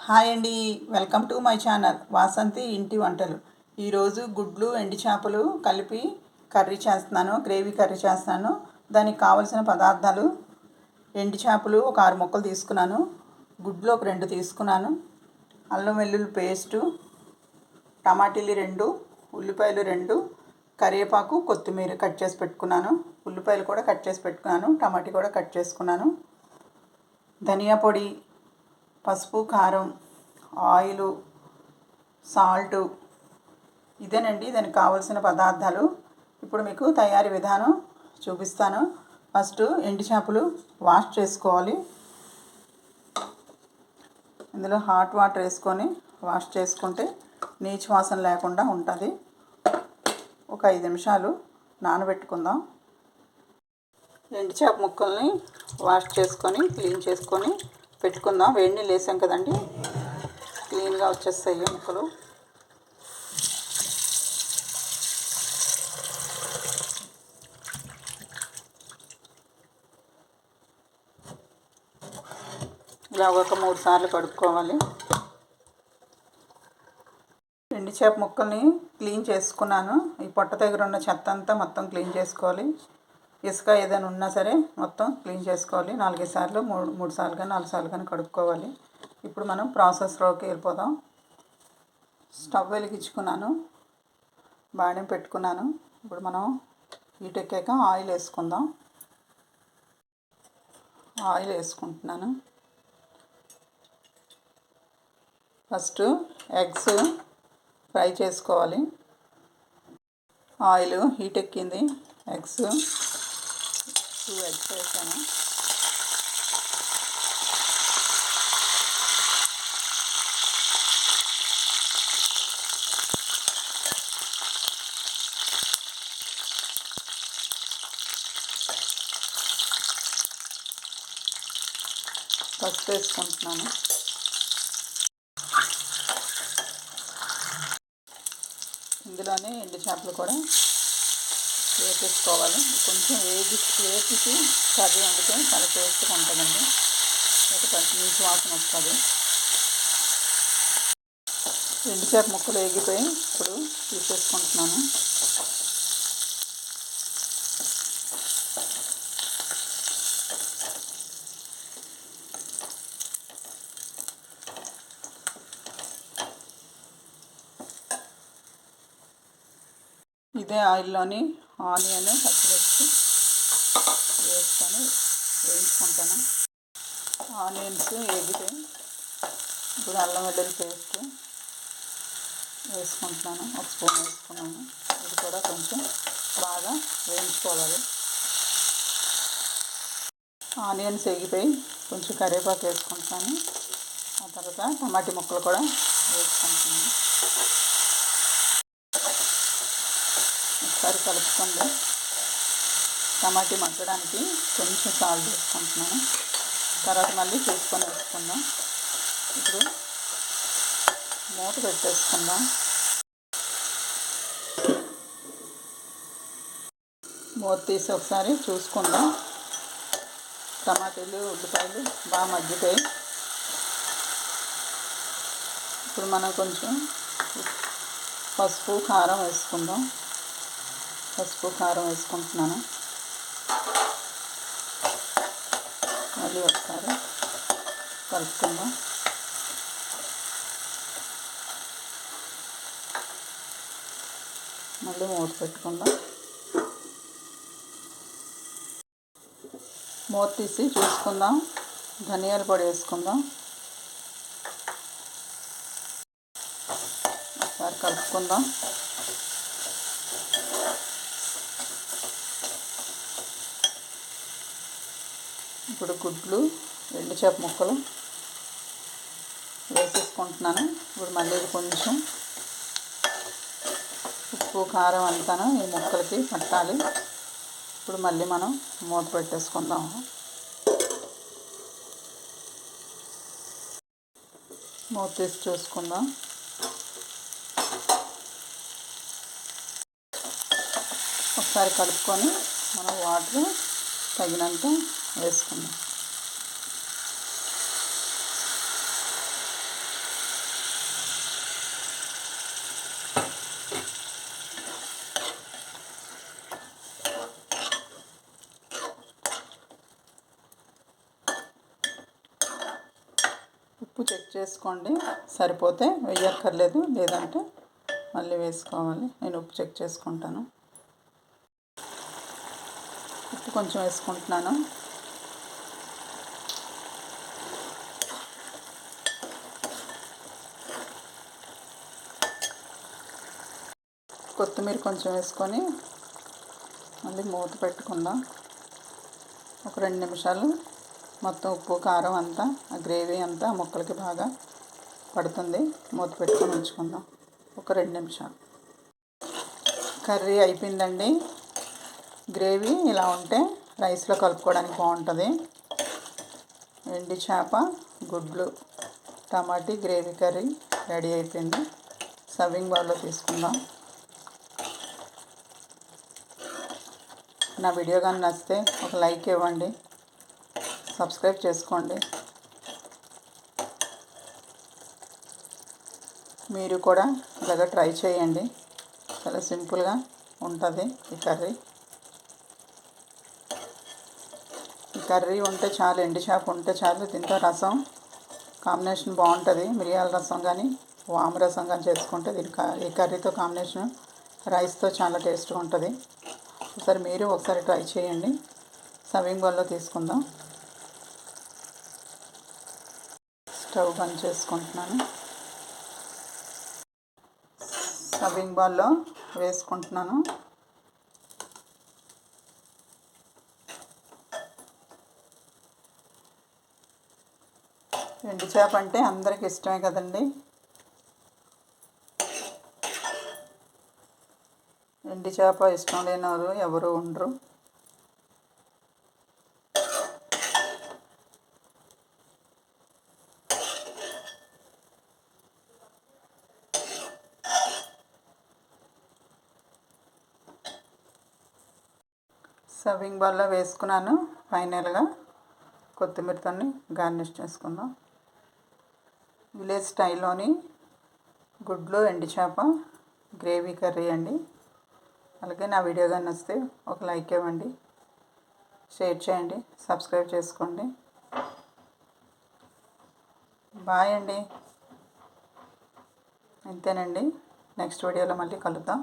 Hi అండి, welcome to my channel Vasanthi ఇంటి వంటలు. ఈరోజు గుడ్లు ఎండు చేపలు కలిపి కర్రీ చేస్తున్నాను, గ్రేవీ కర్రీ చేస్తున్నాను. దానికి కావలసిన పదార్థాలు: ఎండు చేపలు ఒక 6 ముక్కలు తీసుకున్నాను, గుడ్లు ఒక 2 తీసుకున్నాను, అల్లం వెల్లుల్లి పేస్టు, టమాటీలు 2, ఉల్లిపాయలు 2, కరివేపాకు, కొత్తిమీర కట్ చేసి పెట్టుకున్నాను, ఉల్లిపాయలు కూడా కట్ చేసి పెట్టుకున్నాను, టమాటీ కూడా కట్ చేసుకున్నాను, ధనియా పొడి, పసుపు, కారం, ఆయిలు, సాల్టు. ఇదేనండి దానికి కావాల్సిన పదార్థాలు. ఇప్పుడు మీకు తయారీ విధానం చూపిస్తాను. ఫస్ట్ ఎండు చేపలు వాష్ చేసుకోవాలి. ఇందులో హాట్ వాటర్ వేసుకొని వాష్ చేసుకుంటే నీచు వాసన లేకుండా ఉంటుంది. ఒక 5 నిమిషాలు నానబెట్టుకుందాం. ఎండు చేప ముక్కల్ని వాష్ చేసుకొని క్లీన్ చేసుకొని పెట్టుకుందాం. వేడి నీళ్ళు వేసాం కదండి, క్లీన్గా వచ్చేస్తాయి ముక్కలు. ఇలా ఒక 3 సార్లు కడుక్కోవాలి. ఎండు చేప ముక్కల్ని క్లీన్ చేసుకున్నాను. ఈ పొట్ట దగ్గర ఉన్న చెత్త అంతా మొత్తం క్లీన్ చేసుకోవాలి. ఇసుక ఏదైనా ఉన్నా సరే మొత్తం క్లీన్ చేసుకోవాలి. 4 సార్లు 3 సార్లు కానీ 4 సార్లు కానీ కడుక్కోవాలి. ఇప్పుడు మనం ప్రాసెస్లోకి వెళ్ళిపోదాం. స్టవ్ వెలిగించుకున్నాను, బాణీ పెట్టుకున్నాను. ఇప్పుడు మనం హీట్ ఎక్కాక ఆయిల్ వేసుకుందాం. ఆయిల్ వేసుకుంటున్నాను. ఫస్ట్ ఎగ్స్ ఫ్రై చేసుకోవాలి. ఆయిల్ హీట్ ఎక్కింది. ఎగ్స్ 2 ఎగ్స్ వేసాను. పసుపు వేసుకుంటున్నాను. ఇందులోనే ఎండు చేపలు కూడా వేసేసుకోవాలి. కొంచెం వేపిసి కర్రీ వండితే చాలా టేస్ట్గా ఉంటుందండి. అయితే కొంచెం నీచు వాసన వస్తుంది. ఎండు చేప ముక్కలు వేగిపోయి ఇప్పుడు తీసేసుకుంటున్నాను. ఇదే ఆయిల్లోని ఆనియన్, పచ్చిమిర్చి వేసుకొని వేయించుకుంటాను. ఆనియన్స్ వేగితే ఇప్పుడు అల్లం వెల్లుల్లి పేస్ట్ వేసుకుంటున్నాను. ఒక స్పూన్ వేసుకున్నాను. ఇది కూడా కొంచెం బాగా వేయించుకోవాలి. ఆనియన్స్ వేగిపోయి కొంచెం కరివేపాకు వేసుకుంటున్నాను. ఆ తర్వాత టమాటీ ముక్కలు కూడా వేసుకుంటున్నాను. ఒకసారి కలుపుకోండి. టమాటీ మగ్గడానికి కొంచెం సాల్ట్ వేసుకుంటున్నాను. తర్వాత మళ్ళీ చూసుకొని వేసుకుందాం. ఇప్పుడు మూత పెట్టేసుకుందాం. మూత తీసి ఒకసారి చూసుకుందాం. టమాటీలు, ఉల్లిపాయలు బాగా మగ్గిపోయి ఇప్పుడు మనం కొంచెం పసుపు, కారం వేసుకుందాం. పసుపు, కారం వేసుకుంటున్నాను. మళ్ళీ ఒకసారి కలుపుకుందాం. మళ్ళీ మూత పెట్టుకుందాం. మూత తీసి చూసుకుందాం. ధనియాల పొడి వేసుకుందాం. ఒకసారి కలుపుకుందాం. ఇప్పుడు గుడ్లు, ఎండు చేప ముక్కలు వేసేసుకుంటున్నాను. ఇప్పుడు మళ్ళీ కొంచెం ఉప్పు, కారం అంతాను ఈ ముక్కలకి పట్టాలి. ఇప్పుడు మళ్ళీ మనం మూత పెట్టేసుకుందాం. మూత తీసి చూసుకుందాం. ఒకసారి కలుపుకొని మనం వాటర్ తగినంత వేసుకుందాం. ఉప్పు చెక్ చేసుకోండి, సరిపోతే వేయక్కర్లేదు, లేదంటే మళ్ళీ వేసుకోవాలి. నేను ఉప్పు చెక్ చేసుకుంటాను. ఉప్పు కొంచెం వేసుకుంటున్నాను. కొత్తిమీర కొంచెం వేసుకొని మళ్ళీ మూత పెట్టుకుందాం. ఒక 2 నిమిషాలు మొత్తం ఉప్పు కారం అంతా ఆ గ్రేవీ అంతా ముక్కలకి బాగా పడుతుంది. మూత పెట్టుకొని ఉంచుకుందాం ఒక 2 నిమిషాలు. కర్రీ అయిపోయిందండి. గ్రేవీ ఇలా ఉంటే రైస్లో కలుపుకోవడానికి బాగుంటుంది. ఎండి చేప, గుడ్లు, టమాటీ గ్రేవీ కర్రీ రెడీ అయిపోయింది. సర్వింగ్ బౌల్లో తీసుకుందాం. నా వీడియో కానీ నచ్చితే ఒక లైక్ ఇవ్వండి, సబ్స్క్రైబ్ చేసుకోండి. మీరు కూడా ఇలాగ ట్రై చేయండి. చాలా సింపుల్గా ఉంటుంది ఈ కర్రీ. ఈ కర్రీ ఉంటే చాలు, ఎండి చేప ఉంటే చాలు. దీంతో రసం కాంబినేషన్ బాగుంటుంది. మిరియాల రసం కానీ వాము రసం కానీ చేసుకుంటే ఈ కర్రీతో కాంబినేషన్ రైస్తో చాలా టేస్ట్గా ఉంటుంది. ఒకసారి మీరు ఒకసారి ట్రై చేయండి. సర్వింగ్ బౌల్లో తీసుకుందాం. స్టవ్ బంద్ చేసుకుంటున్నాను. సర్వింగ్ బౌల్లో వేసుకుంటున్నాను. ఎండు చేప అంటే అందరికి ఇష్టమే కదండి. ఎండు చేప ఇష్టం లేనివారు ఎవరు ఉండరు. సర్వింగ్ బౌల్లో వేసుకున్నాను. ఫైనల్గా కొత్తిమీరతో గార్నిష్ చేసుకుందాం. విలేజ్ స్టైల్లోని గుడ్లు ఎండు చేప గ్రేవీ కర్రీ అండి. అలాగే నా వీడియో కానీ నచ్చితే ఒక లైక్ ఇవ్వండి, షేర్ చేయండి, సబ్స్క్రైబ్ చేసుకోండి. బాయ్ అండి. అంతేనండి. నెక్స్ట్ వీడియోలో మళ్ళీ కలుద్దాం.